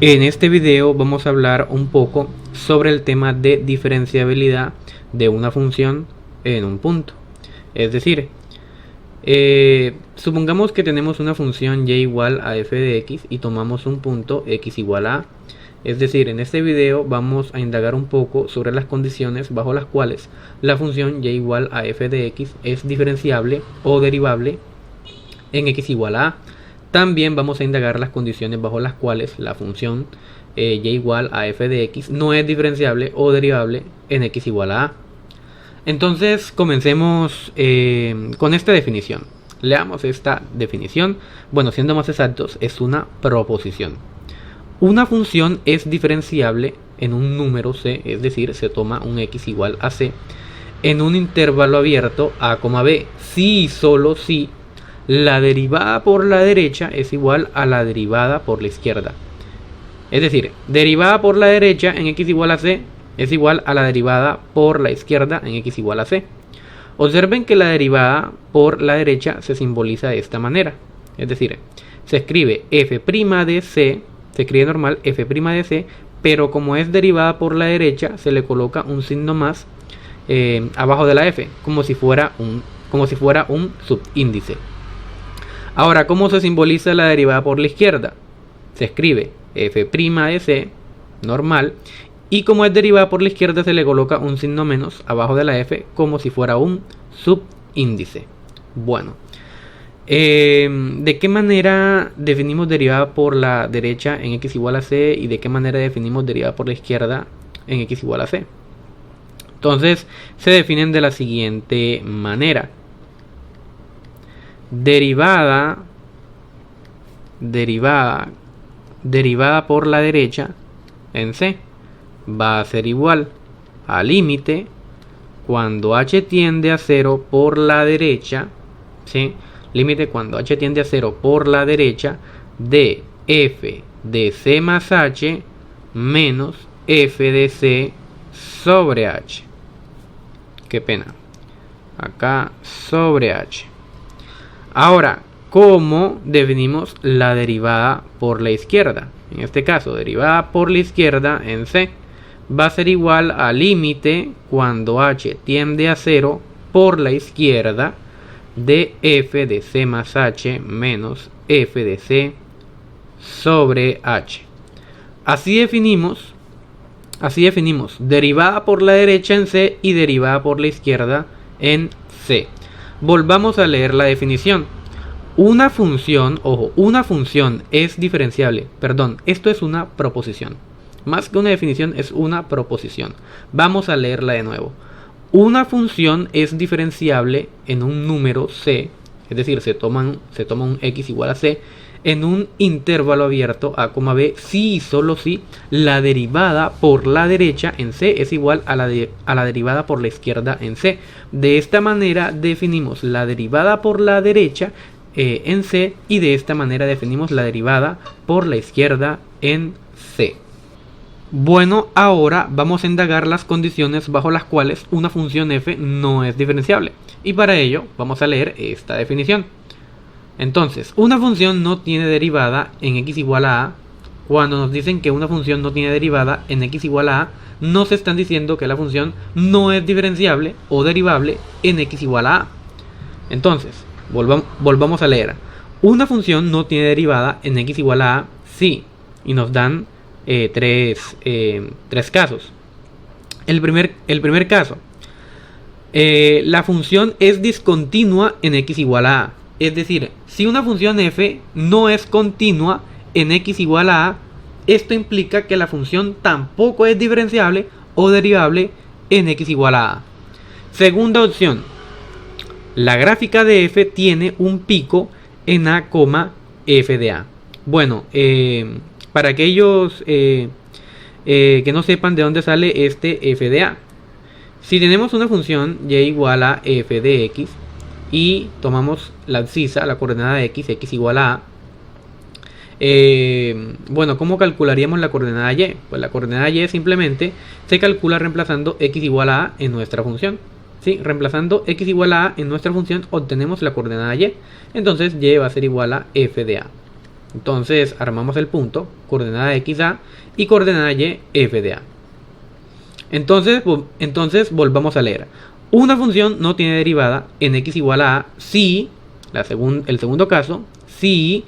En este video vamos a hablar un poco sobre el tema de diferenciabilidad de una función en un punto. Es decir, supongamos que tenemos una función y igual a f de x y tomamos un punto x igual a. Es decir, en este video vamos a indagar un poco sobre las condiciones bajo las cuales la función y igual a f de x es diferenciable o derivable en x igual a. También vamos a indagar las condiciones bajo las cuales la función y igual a f de x no es diferenciable o derivable en x igual a. Entonces comencemos con esta definición. Leamos esta definición. Bueno, siendo más exactos, es una proposición. Una función es diferenciable en un número c, es decir, se toma un x igual a c, en un intervalo abierto a, b, si y solo si la derivada por la derecha es igual a la derivada por la izquierda. Es decir, derivada por la derecha en x igual a c es igual a la derivada por la izquierda en x igual a c. Observen que la derivada por la derecha se simboliza de esta manera. Es decir, se escribe f' de c, se escribe normal f' de c, pero como es derivada por la derecha se le coloca un signo más abajo de la f, como si fuera un subíndice. Ahora, ¿cómo se simboliza la derivada por la izquierda? Se escribe f' de c normal, y como es derivada por la izquierda se le coloca un signo menos abajo de la f, como si fuera un subíndice. Bueno, ¿de qué manera definimos derivada por la derecha en x igual a c y de qué manera definimos derivada por la izquierda en x igual a c? Entonces se definen de la siguiente manera. Derivada por la derecha en c va a ser igual a límite cuando h tiende a 0 por la derecha, ¿sí? Límite cuando h tiende a 0 por la derecha de f de c más h menos f de c sobre h. Qué pena. Acá sobre h. Ahora, ¿cómo definimos la derivada por la izquierda? En este caso, derivada por la izquierda en c va a ser igual a límite cuando h tiende a 0 por la izquierda de f de c más h menos f de c sobre h. Así definimos derivada por la derecha en c y derivada por la izquierda en c. Volvamos a leer la definición. Una función, ojo, una función es diferenciable. Perdón, esto es una proposición. Más que una definición, es una proposición. Vamos a leerla de nuevo. Una función es diferenciable en un número c, es decir, se toma un x igual a c, en un intervalo abierto a, b, si y solo si la derivada por la derecha en c es igual a la derivada por la izquierda en c. De esta manera definimos la derivada por la derecha en c, y de esta manera definimos la derivada por la izquierda en c. Bueno, ahora vamos a indagar las condiciones bajo las cuales una función f no es diferenciable, y para ello vamos a leer esta definición. Entonces, una función no tiene derivada en x igual a. Cuando nos dicen que una función no tiene derivada en x igual a, nos están diciendo que la función no es diferenciable o derivable en x igual a. Entonces, volvamos a leer. Una función no tiene derivada en x igual a sí, y nos dan tres casos. El primer caso, la función es discontinua en x igual a. Es decir, si una función f no es continua en x igual a, esto implica que la función tampoco es diferenciable o derivable en x igual a. Segunda opción, la gráfica de f tiene un pico en a, f de a. Bueno, para aquellos que no sepan de dónde sale este f de a, si tenemos una función y igual a f de x y tomamos la abscisa, la coordenada de x igual a bueno, ¿cómo calcularíamos la coordenada y? Pues la coordenada y simplemente se calcula reemplazando x igual a en nuestra función. ¿Sí? Reemplazando x igual a en nuestra función obtenemos la coordenada y. Entonces y va a ser igual a f de a. Entonces armamos el punto, coordenada x a y coordenada y f de a. Entonces volvamos a leer. Una función no tiene derivada en x igual a si, el segundo caso, si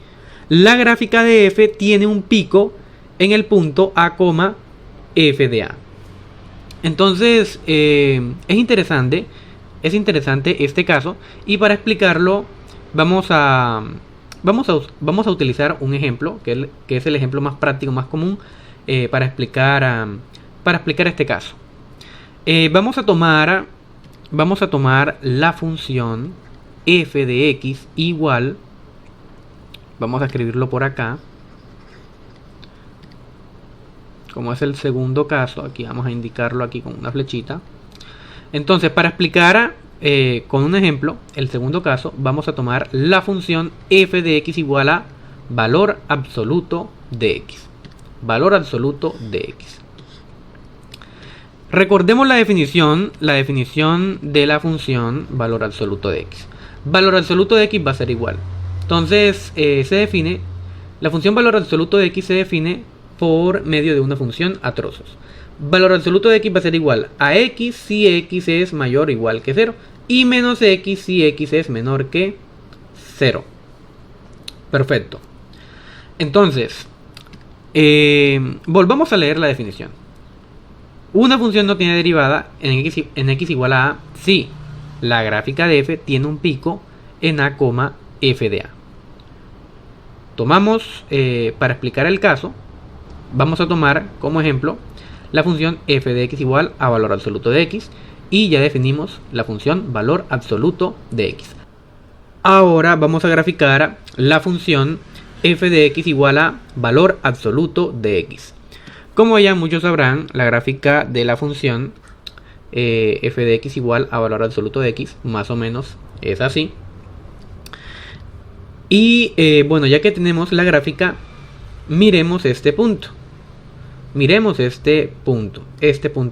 la gráfica de f tiene un pico en el punto a, f de a. Entonces es interesante este caso, y para explicarlo vamos a utilizar un ejemplo que es el ejemplo más práctico, más común para explicar este caso. Vamos a tomar la función f de x igual, vamos a escribirlo por acá, como es el segundo caso, aquí vamos a indicarlo aquí con una flechita. Entonces, para explicar con un ejemplo el segundo caso, vamos a tomar la función f de x igual a valor absoluto de x. Valor absoluto de x. Recordemos la definición de la función valor absoluto de x. Valor absoluto de x va a ser igual. Entonces, la función valor absoluto de x se define por medio de una función a trozos. Valor absoluto de x va a ser igual a x si x es mayor o igual que 0 y menos x si x es menor que 0. Perfecto. Entonces, volvamos a leer la definición. Una función no tiene derivada en x igual a si la gráfica de f tiene un pico en a, f de a. Tomamos, para explicar el caso, vamos a tomar como ejemplo la función f de x igual a valor absoluto de x, y ya definimos la función valor absoluto de x. Ahora vamos a graficar la función f de x igual a valor absoluto de x. Como ya muchos sabrán, la gráfica de la función f de x igual a valor absoluto de x más o menos es así. Y bueno, ya que tenemos la gráfica, miremos este punto. Miremos este punto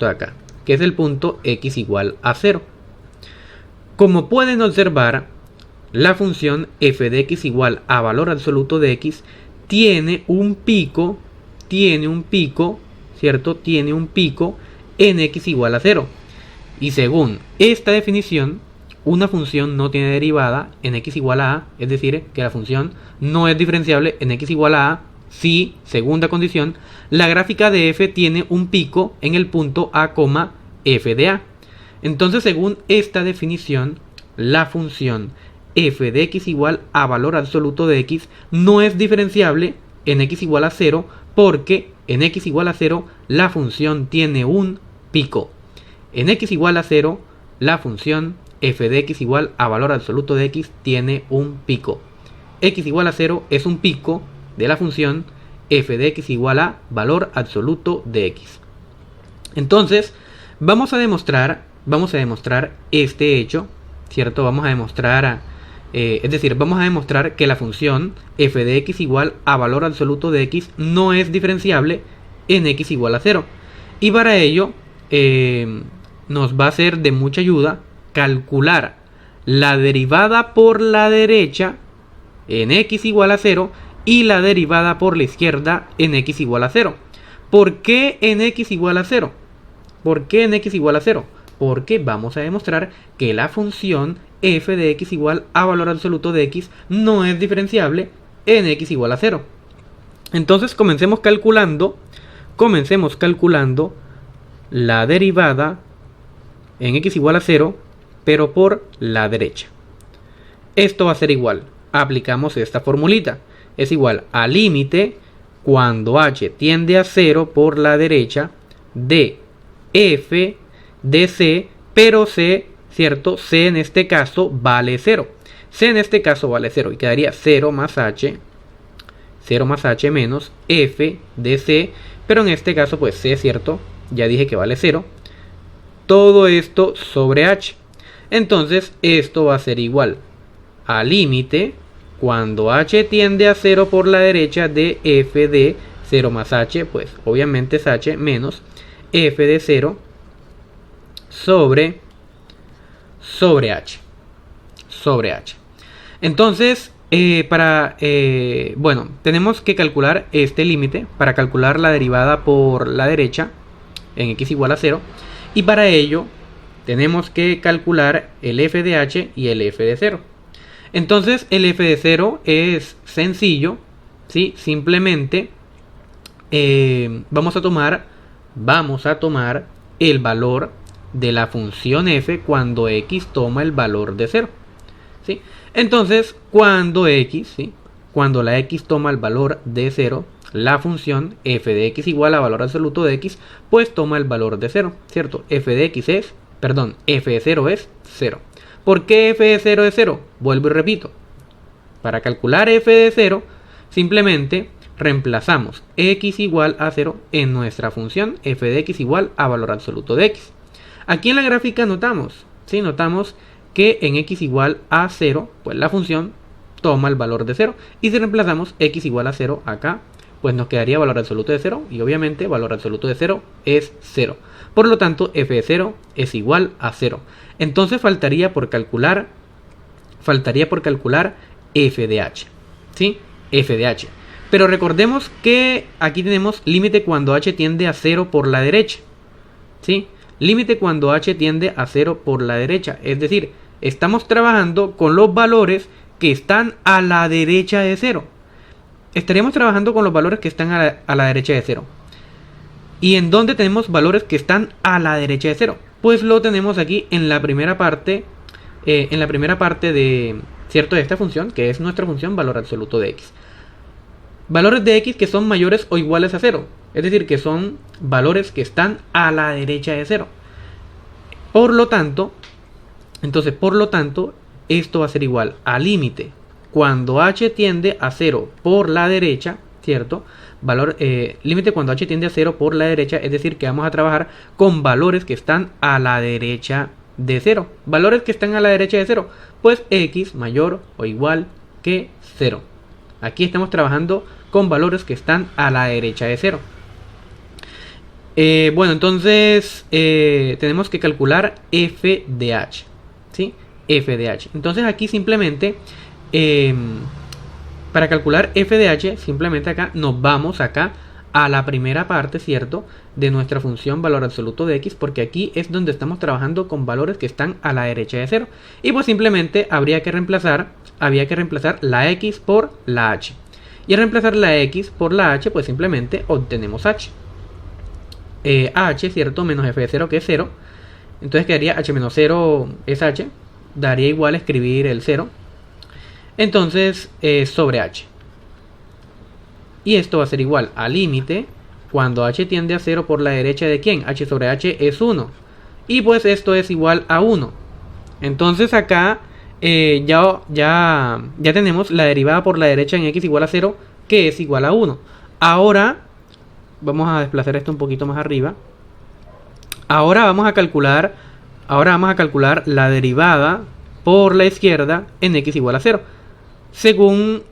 de acá, que es el punto x igual a 0. Como pueden observar, la función f de x igual a valor absoluto de x tiene un pico, ¿cierto? Tiene un pico en x igual a 0. Y según esta definición, una función no tiene derivada en x igual a a, es decir, que la función no es diferenciable en x igual a si, segunda condición, la gráfica de f tiene un pico en el punto a, f de a. Entonces, según esta definición, la función f de x igual a valor absoluto de x no es diferenciable en x igual a 0, porque en x igual a 0 la función tiene un pico. En x igual a 0 la función f de x igual a valor absoluto de x tiene un pico. X igual a 0 es un pico de la función f de x igual a valor absoluto de x. Entonces, vamos a demostrar este hecho, ¿cierto? Vamos a demostrar que la función f de x igual a valor absoluto de x no es diferenciable en x igual a 0. Y para ello nos va a ser de mucha ayuda calcular la derivada por la derecha en x igual a 0 y la derivada por la izquierda en x igual a 0. ¿Por qué en x igual a 0? ¿Por qué en x igual a 0? Porque vamos a demostrar que la función f de x igual a valor absoluto de x no es diferenciable en x igual a 0. Entonces comencemos calculando la derivada en x igual a 0, pero por la derecha. Esto va a ser igual, aplicamos esta formulita, es igual a límite cuando h tiende a 0 por la derecha de f de c, pero c, ¿cierto? C en este caso vale 0. C en este caso vale 0 y quedaría 0 más h menos f de c, pero en este caso pues c, ¿cierto? Ya dije que vale 0. Todo esto sobre h. Entonces esto va a ser igual a límite cuando h tiende a 0 por la derecha de f de 0 más h, pues obviamente es h, menos f de 0 sobre h. Entonces Bueno, tenemos que calcular este límite para calcular la derivada por la derecha en x igual a 0. Y para ello tenemos que calcular el f de h y el f de 0. Entonces el f de 0 es sencillo, ¿sí? Simplemente vamos a tomar el valor de la función f cuando x toma el valor de 0, ¿sí? Entonces cuando la x toma el valor de 0, la función f de x igual a valor absoluto de x, pues toma el valor de 0, ¿cierto? f de 0 es 0. ¿Por qué f de 0 es 0? Vuelvo y repito. Para calcular f de 0, simplemente reemplazamos x igual a 0 en nuestra función f de x igual a valor absoluto de x. Aquí en la gráfica notamos que en x igual a 0, pues la función toma el valor de 0. Y si reemplazamos x igual a 0 acá, pues nos quedaría valor absoluto de 0. Y obviamente valor absoluto de 0 es 0. Por lo tanto, f de 0 es igual a 0. Entonces faltaría por calcular f de h. ¿Sí? F de h. Pero recordemos que aquí tenemos límite cuando h tiende a 0 por la derecha. ¿Sí? Límite cuando h tiende a 0 por la derecha. Es decir, estamos trabajando con los valores que están a la derecha de 0. Estaríamos trabajando con los valores que están a la derecha de 0. ¿Y en dónde tenemos valores que están a la derecha de 0? Pues lo tenemos aquí en la primera parte. De esta función, que es nuestra función valor absoluto de x. Valores de x que son mayores o iguales a 0. Es decir, que son valores que están a la derecha de 0. Por lo tanto, esto va a ser igual a límite cuando h tiende a 0 por la derecha, ¿cierto? Límite cuando h tiende a 0 por la derecha, es decir, que vamos a trabajar con valores que están a la derecha de 0. Valores que están a la derecha de 0, pues x mayor o igual que 0. Aquí estamos trabajando con valores que están a la derecha de 0. Bueno, entonces tenemos que calcular f de h, ¿sí? F de h. Entonces aquí simplemente, para calcular f de h, simplemente acá nos vamos a la primera parte, ¿cierto? De nuestra función valor absoluto de x, porque aquí es donde estamos trabajando con valores que están a la derecha de 0. Y pues simplemente había que reemplazar la x por la h. Y al reemplazar la x por la h, pues simplemente obtenemos h. H, ¿cierto? Menos f de 0, que es 0. Entonces quedaría h menos 0 es h. Daría igual escribir el 0. Entonces, sobre h. Y esto va a ser igual a límite cuando h tiende a 0 por la derecha de ¿quién? H sobre h es 1. Y pues esto es igual a 1. Entonces acá ya tenemos la derivada por la derecha en x igual a 0, que es igual a 1. Ahora vamos a desplazar esto un poquito más arriba. Ahora vamos a calcular la derivada por la izquierda en x igual a 0. Según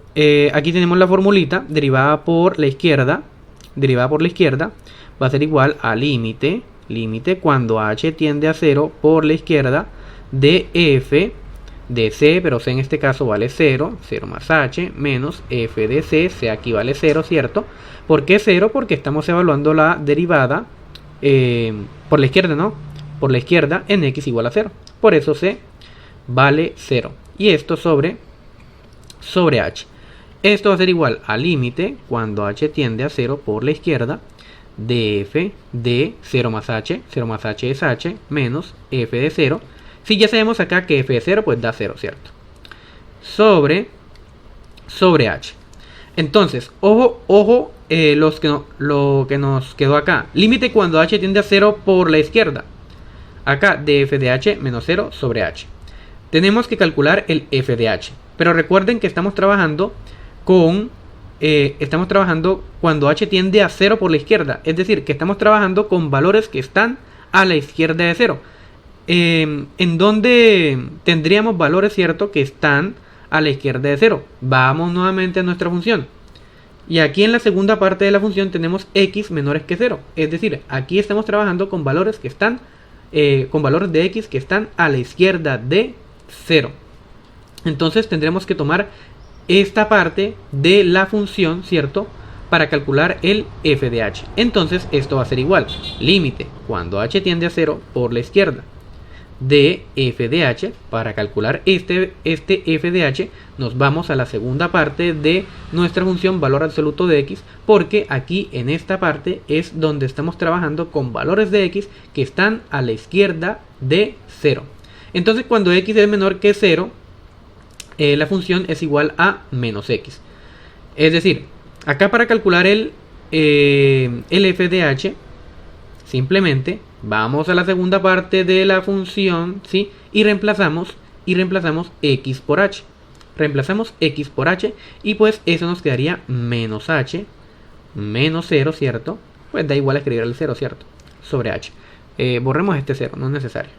aquí tenemos la formulita, derivada por la izquierda va a ser igual a límite cuando h tiende a 0 por la izquierda de f de c, pero c en este caso vale 0 más h, menos f de c aquí vale 0, ¿cierto? ¿Por qué 0? Porque estamos evaluando la derivada por la izquierda, ¿no? Por la izquierda en x igual a 0. Por eso c vale 0. Y esto sobre h. Esto va a ser igual a límite cuando h tiende a 0 por la izquierda de f de 0 más h es h, menos f de 0. Si ya sabemos acá que f de 0 pues da 0, ¿cierto? Sobre h. Entonces, ojo, lo que nos quedó acá. Límite cuando h tiende a 0 por la izquierda. Acá de f de h menos 0 sobre h. Tenemos que calcular el f de h. Pero recuerden que estamos trabajando cuando h tiende a 0 por la izquierda. Es decir, que estamos trabajando con valores que están a la izquierda de 0. En donde tendríamos valores, ¿cierto?, que están a la izquierda de 0. Vamos nuevamente a nuestra función. Y aquí en la segunda parte de la función tenemos x menores que 0. Es decir, aquí estamos trabajando con valores que están con valores de x que están a la izquierda de 0. Entonces tendremos que tomar esta parte de la función, ¿cierto? Para calcular el f de h. Entonces esto va a ser igual. Límite cuando h tiende a 0 por la izquierda de f de h. Para calcular este f de h nos vamos a la segunda parte de nuestra función valor absoluto de x, porque aquí en esta parte es donde estamos trabajando con valores de x que están a la izquierda de 0. Entonces cuando x es menor que 0, la función es igual a menos x. Es decir, acá para calcular el f de h, simplemente vamos a la segunda parte de la función, ¿sí? Y reemplazamos x por h. Reemplazamos x por h y pues eso nos quedaría menos h menos 0, ¿cierto? Pues da igual escribir el 0, ¿cierto? Sobre h. Borremos este 0, no es necesario.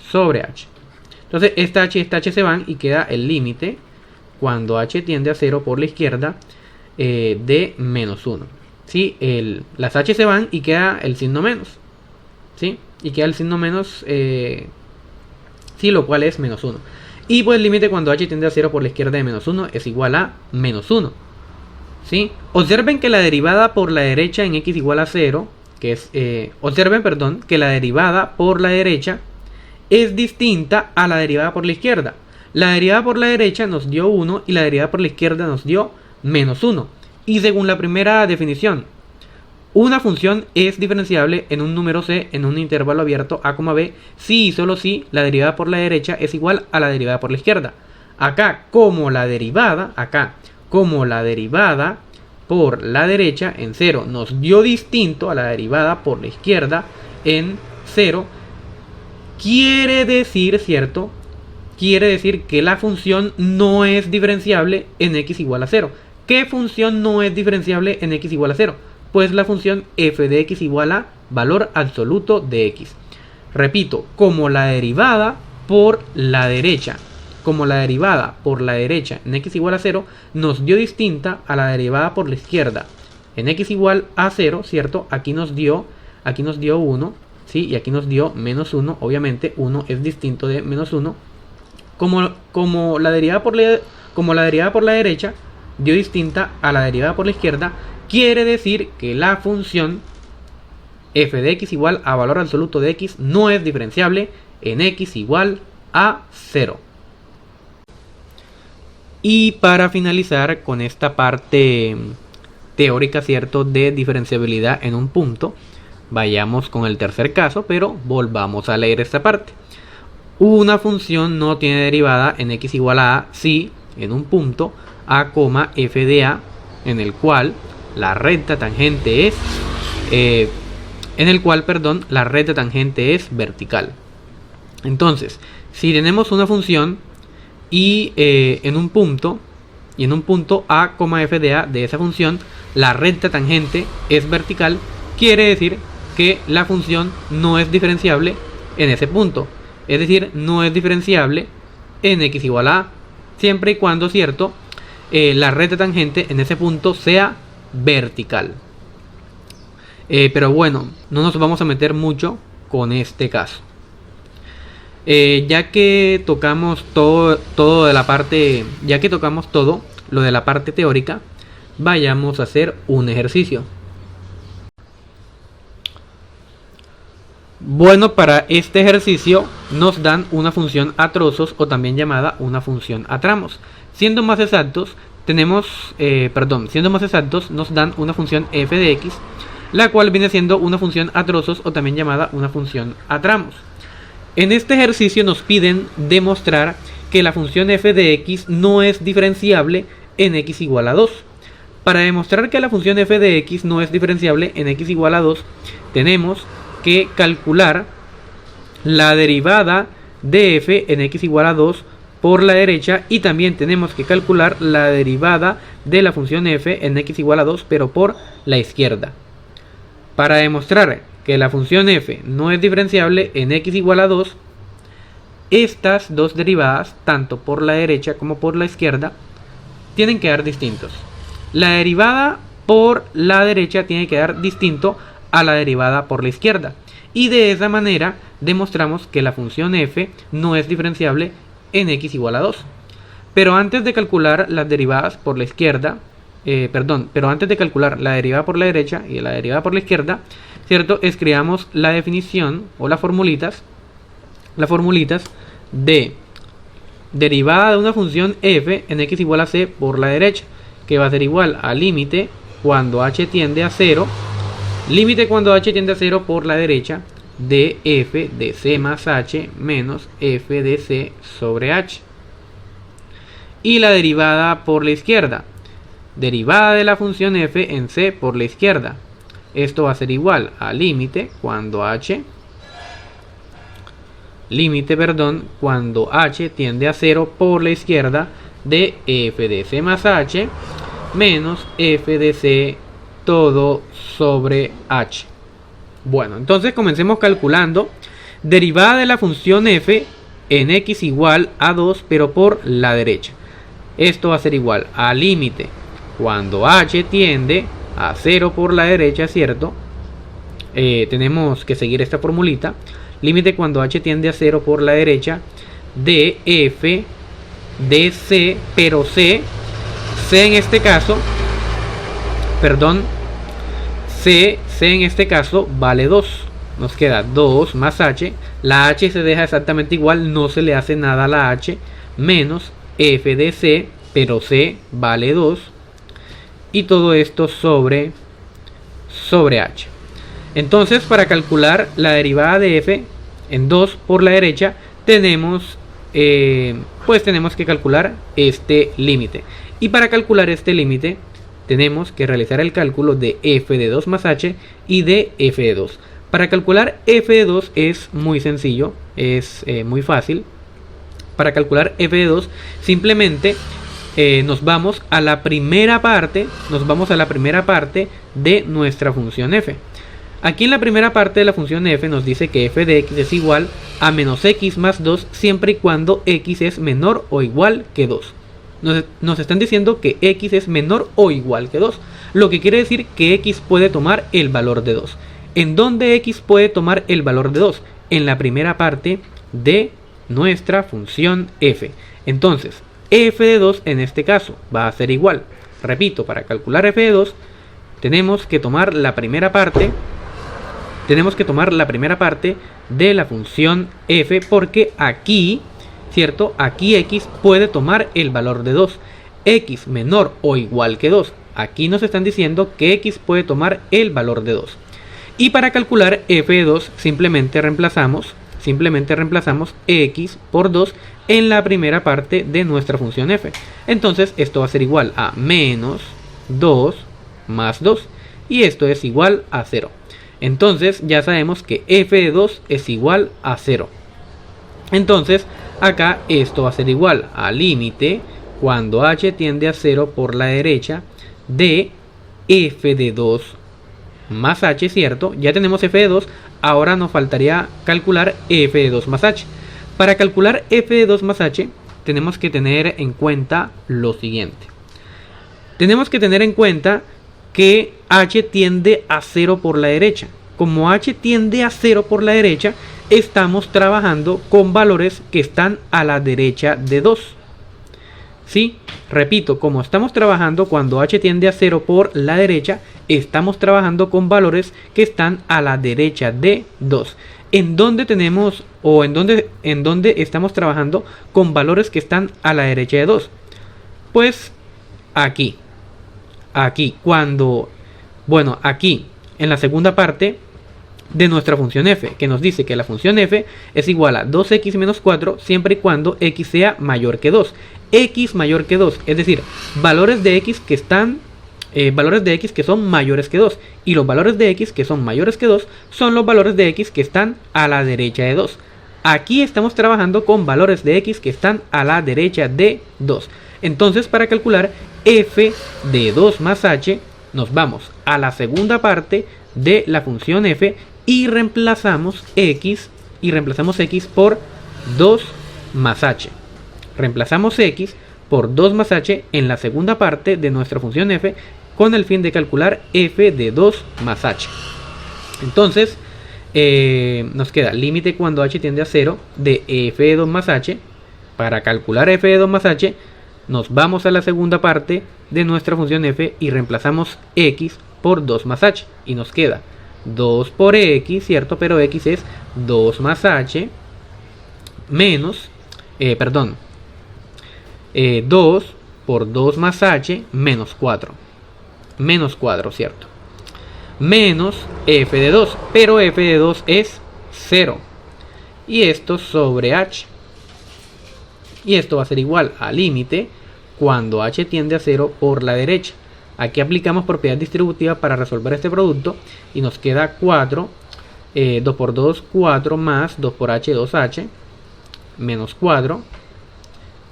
Sobre h. Entonces esta h y esta h se van y queda el límite cuando h tiende a 0 por la izquierda de menos 1. ¿Sí? Las h se van y queda el signo menos. ¿Sí? Y queda el signo menos, sí, lo cual es menos 1. Y pues el límite cuando h tiende a 0 por la izquierda de menos 1 es igual a menos 1. ¿Sí? Observen que la derivada por la derecha en x igual a 0, que es, observen, perdón, que la derivada por la derecha es distinta a la derivada por la izquierda. La derivada por la derecha nos dio 1 y la derivada por la izquierda nos dio menos 1. Y según la primera definición, una función es diferenciable en un número c en un intervalo abierto a, b si y solo si la derivada por la derecha es igual a la derivada por la izquierda. Acá, como la derivada por la derecha en 0 nos dio distinto a la derivada por la izquierda en 0, quiere decir, ¿cierto? Quiere decir que la función no es diferenciable en x igual a 0. ¿Qué función no es diferenciable en x igual a 0? Pues la función f de x igual a valor absoluto de x. Repito, como la derivada por la derecha. Como la derivada por la derecha en x igual a 0 nos dio distinta a la derivada por la izquierda en x igual a 0, ¿cierto? Aquí nos dio 1, ¿sí? Y aquí nos dio menos 1. Obviamente 1 es distinto de menos 1. Como la derivada por la derecha dio distinta a la derivada por la izquierda, quiere decir que la función f de x igual a valor absoluto de x no es diferenciable en x igual a 0. Y para finalizar con esta parte teórica, ¿cierto?, de diferenciabilidad en un punto, vayamos con el tercer caso, pero volvamos a leer esta parte. Una función no tiene derivada en x igual a si en un punto a, f de a, en el cual la recta tangente es la recta tangente es vertical. Entonces, si tenemos una función y en un punto a, f de a de esa función la recta tangente es vertical, quiere decir que la función no es diferenciable en ese punto. Es decir, no es diferenciable en x igual a, siempre y cuando, ¿cierto?, la recta tangente en ese punto sea vertical. Pero bueno, no nos vamos a meter mucho con este caso. Ya que tocamos todo de la parte, ya que tocamos todo lo de la parte teórica, vayamos a hacer un ejercicio. Bueno, para este ejercicio nos dan una función a trozos o también llamada una función a tramos. Siendo más exactos, nos dan una función f de x, la cual viene siendo una función a trozos o también llamada una función a tramos. En este ejercicio nos piden demostrar que la función f de x no es diferenciable en x igual a 2. Para demostrar que la función f de x no es diferenciable en x igual a 2, tenemos que calcular la derivada de f en x igual a 2 por la derecha, y también tenemos que calcular la derivada de la función f en x igual a 2 pero por la izquierda. Para demostrar que la función f no es diferenciable en x igual a 2, estas dos derivadas, tanto por la derecha como por la izquierda, tienen que dar distintos. La derivada por la derecha tiene que dar distinto a la derivada por la izquierda, y de esa manera demostramos que la función f no es diferenciable en x igual a 2. Pero antes de calcular las derivadas por la izquierda, pero antes de calcular la derivada por la derecha y la derivada por la izquierda, ¿cierto? Escribamos la definición o las formulitas de derivada de una función f en x igual a c por la derecha, que va a ser igual a límite cuando h tiende a 0, límite cuando h tiende a 0 por la derecha de f de c más h menos f de c sobre h. Y la derivada por la izquierda, derivada de la función f en c por la izquierda. Esto va a ser igual a límite cuando h tiende a 0 por la izquierda de f de c más h menos f de c todo sobre h. Bueno, entonces comencemos calculando derivada de la función f en x igual a 2 pero por la derecha. Esto va a ser igual a límite cuando h tiende a 0 por la derecha, ¿cierto? Tenemos que seguir esta formulita. Límite cuando h tiende a 0 por la derecha de f de c, pero c en este caso, c en este caso vale 2. Nos queda 2 más h. La h se deja exactamente igual, no se le hace nada a la h, menos f de c, pero c vale 2. Y todo esto sobre h. Entonces, para calcular la derivada de f en 2 por la derecha, tenemos que calcular este límite. Y para calcular este límite, tenemos que realizar el cálculo de f de 2 más h y de f de 2. Para calcular f de 2 es muy sencillo, es muy fácil. Para calcular f de 2, simplemente nos vamos a la primera parte de nuestra función f. Aquí en la primera parte de la función f nos dice que f de x es igual a menos x más 2 siempre y cuando x es menor o igual que 2. Nos están diciendo que x es menor o igual que 2, lo que quiere decir que x puede tomar el valor de 2. ¿En dónde x puede tomar el valor de 2? En la primera parte de nuestra función f. Entonces, f de 2 en este caso va a ser igual. Repito, para calcular f de 2 tenemos que tomar la primera parte de la función f, porque aquí, ¿cierto? Aquí x puede tomar el valor de 2. X menor o igual que 2. Aquí nos están diciendo que x puede tomar el valor de 2. Y para calcular f de 2 simplemente reemplazamos x por 2 en la primera parte de nuestra función f. Entonces esto va a ser igual a menos 2 más 2. Y esto es igual a 0. Entonces ya sabemos que f de 2 es igual a 0. Entonces acá esto va a ser igual a límite cuando h tiende a 0 por la derecha de f de 2 más h, ¿cierto? Ya tenemos f de 2, ahora nos faltaría calcular f de 2 más h. Para calcular f de 2 más h tenemos que tener en cuenta lo siguiente. Tenemos que tener en cuenta que h tiende a 0 por la derecha. Como h tiende a 0 por la derecha, estamos trabajando con valores que están a la derecha de 2. ¿Sí? Repito, como estamos trabajando cuando h tiende a 0 por la derecha, estamos trabajando con valores que están a la derecha de 2. ¿En dónde tenemos o en dónde estamos trabajando con valores que están a la derecha de 2? Pues aquí. Aquí en la segunda parte de nuestra función f, que nos dice que la función f es igual a 2x menos 4 siempre y cuando x sea mayor que 2. X mayor que 2, es decir, valores de x que son mayores que 2. Y los valores de x que son mayores que 2 son los valores de x que están a la derecha de 2. Aquí estamos trabajando con valores de x que están a la derecha de 2. Entonces, para calcular f de 2 más h, nos vamos a la segunda parte de la función f y reemplazamos x por 2 más h. Reemplazamos x por 2 más h en la segunda parte de nuestra función f con el fin de calcular f de 2 más h. Entonces, nos queda límite cuando h tiende a 0 de f de 2 más h. Para calcular f de 2 más h, Nos vamos a la segunda parte de nuestra función f y reemplazamos x por 2 más h. Y nos queda 2 por x, ¿cierto? Pero x es 2 más h menos, 2 por 2 más h menos 4. Menos 4, ¿cierto? Menos f de 2, pero f de 2 es 0. Y esto sobre h. Y esto va a ser igual al límite cuando h tiende a 0 por la derecha. Aquí aplicamos propiedad distributiva para resolver este producto y nos queda 4, 2 por 2, 4 más 2 por h, 2h, menos 4.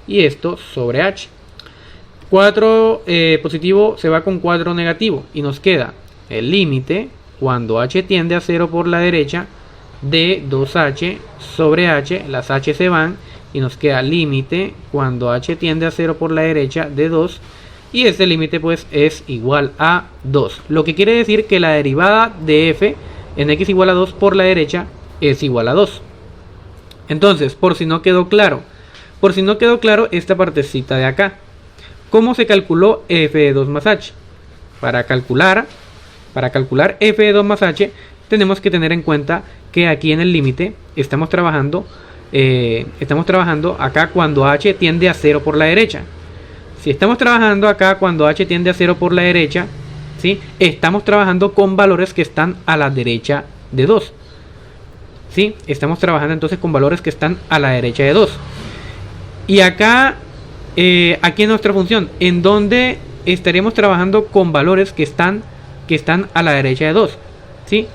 Y esto sobre h. 4 positivo se va con 4 negativo y nos queda el límite cuando h tiende a 0 por la derecha de 2h sobre h, las h se van y nos queda límite cuando h tiende a 0 por la derecha de 2 y este límite pues es igual a 2, lo que quiere decir que la derivada de f en x igual a 2 por la derecha es igual a 2. Entonces, por si no quedó claro esta partecita de acá, ¿cómo se calculó f de 2 más h? Para calcular f de 2 más h tenemos que tener en cuenta que aquí en el límite estamos trabajando acá cuando h tiende a 0 por la derecha. Si estamos trabajando acá cuando h tiende a 0 por la derecha, ¿sí? Estamos trabajando con valores que están a la derecha de 2. ¿Sí? Estamos trabajando entonces con valores que están a la derecha de 2. Y acá, aquí en nuestra función, en donde estaremos trabajando con valores que están a la derecha de 2. ¿Sí?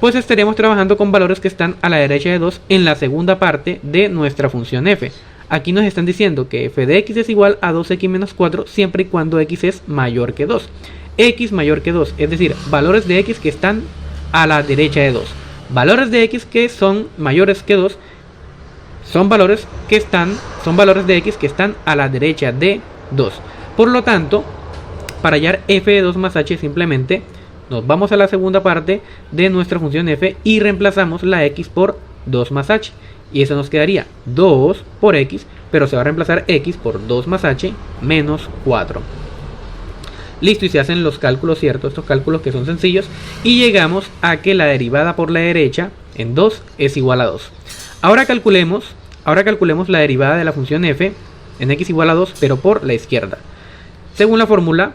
Pues estaremos trabajando con valores que están a la derecha de 2 en la segunda parte de nuestra función f. Aquí nos están diciendo que f de x es igual a 2x menos 4 siempre y cuando x es mayor que 2. X mayor que 2, es decir, valores de x que están a la derecha de 2. Valores de x que son mayores que 2 son valores de x que están a la derecha de 2. Por lo tanto, para hallar f de 2 más h simplemente nos vamos a la segunda parte de nuestra función f y reemplazamos la x por 2 más h. Y eso nos quedaría 2 por x, pero se va a reemplazar x por 2 más h menos 4. Listo, y se hacen los cálculos, ¿cierto? Estos cálculos que son sencillos. Y llegamos a que la derivada por la derecha en 2 es igual a 2. Ahora calculemos la derivada de la función f en x igual a 2, pero por la izquierda. Según la fórmula,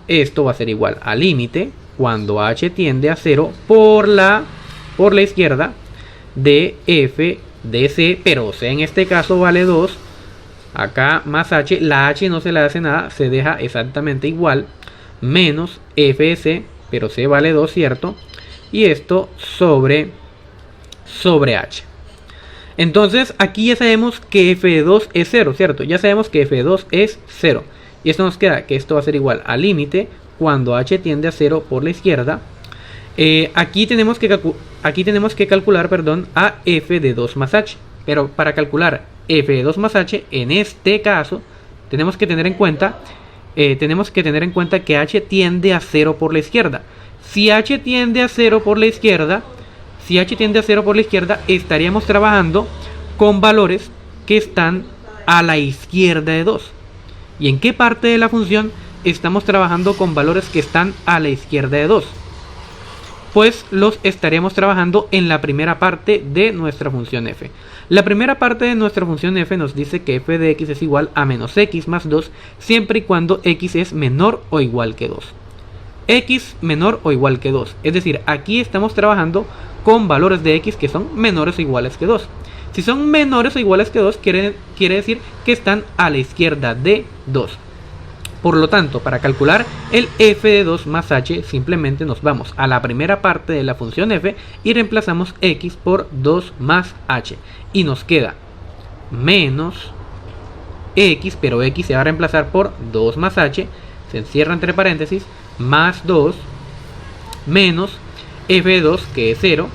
esto va a ser igual al límite cuando h tiende a 0 por la izquierda de f de c, pero c en este caso vale 2, acá más h, la h no se le hace nada, se deja exactamente igual, menos f de c, pero c vale 2, ¿cierto? Y esto sobre h. Entonces aquí ya sabemos que f de 2 es 0, ¿cierto? Ya sabemos que f de 2 es 0. Y esto nos queda que esto va a ser igual al límite cuando h tiende a 0 por la izquierda. Aquí tenemos que calcular, a f de 2 más h. Pero para calcular f de 2 más h, en este caso, tenemos que tener en cuenta que h tiende a 0 por la izquierda. Si h tiende a 0 por la izquierda, estaríamos trabajando con valores que están a la izquierda de 2. ¿Y en qué parte de la función estamos trabajando con valores que están a la izquierda de 2? Pues los estaríamos trabajando en la primera parte de nuestra función f. La primera parte de nuestra función f nos dice que f de x es igual a menos x más 2 siempre y cuando x es menor o igual que 2. X menor o igual que 2. Es decir, aquí estamos trabajando con valores de x que son menores o iguales que 2. Si son menores o iguales que 2, quiere decir que están a la izquierda de 2. Por lo tanto, para calcular el f de 2 más h, simplemente nos vamos a la primera parte de la función f y reemplazamos x por 2 más h. Y nos queda menos x, pero x se va a reemplazar por 2 más h, se encierra entre paréntesis, más 2, menos f de 2, que es 0,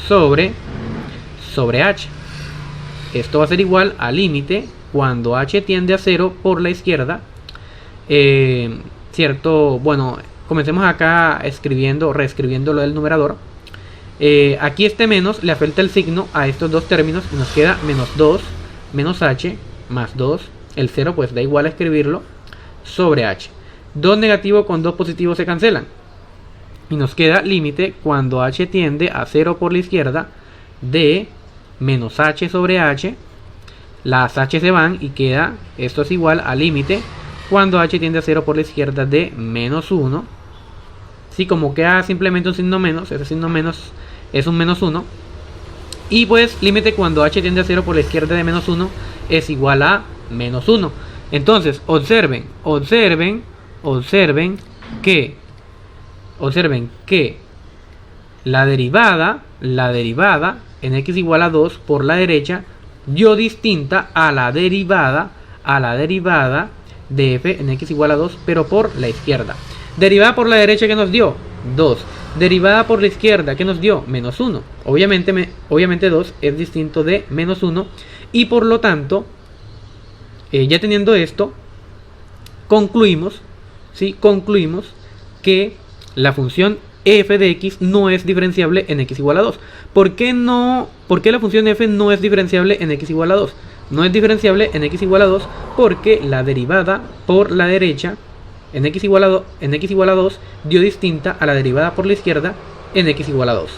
sobre h. Esto va a ser igual al límite cuando h tiende a 0 por la izquierda. Cierto, bueno, comencemos acá reescribiendo lo del numerador. Aquí este menos le afecta el signo a estos dos términos y nos queda menos 2 menos h más 2 el 0 pues da igual a escribirlo, sobre h. 2 negativos con 2 positivos se cancelan. Y nos queda límite cuando h tiende a 0 por la izquierda de menos h sobre h. Las h se van y queda, esto es igual a límite cuando h tiende a 0 por la izquierda de menos 1. Sí, como queda simplemente un signo menos, ese signo menos es un menos 1. Y pues límite cuando h tiende a 0 por la izquierda de menos 1 es igual a menos 1. Entonces, observen que la derivada en x igual a 2 por la derecha dio distinta a la derivada de f en x igual a 2, pero por la izquierda. Derivada por la derecha, ¿qué nos dio? 2. Derivada por la izquierda, ¿qué nos dio? Menos 1. Obviamente 2 es distinto de menos 1. Y por lo tanto, ya teniendo esto, concluimos que la función f de x no es diferenciable en x igual a 2. ¿Por qué la función f no es diferenciable en x igual a 2? No es diferenciable en x igual a 2 porque la derivada por la derecha en x igual a 2 dio distinta a la derivada por la izquierda en x igual a 2.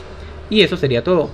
Y eso sería todo.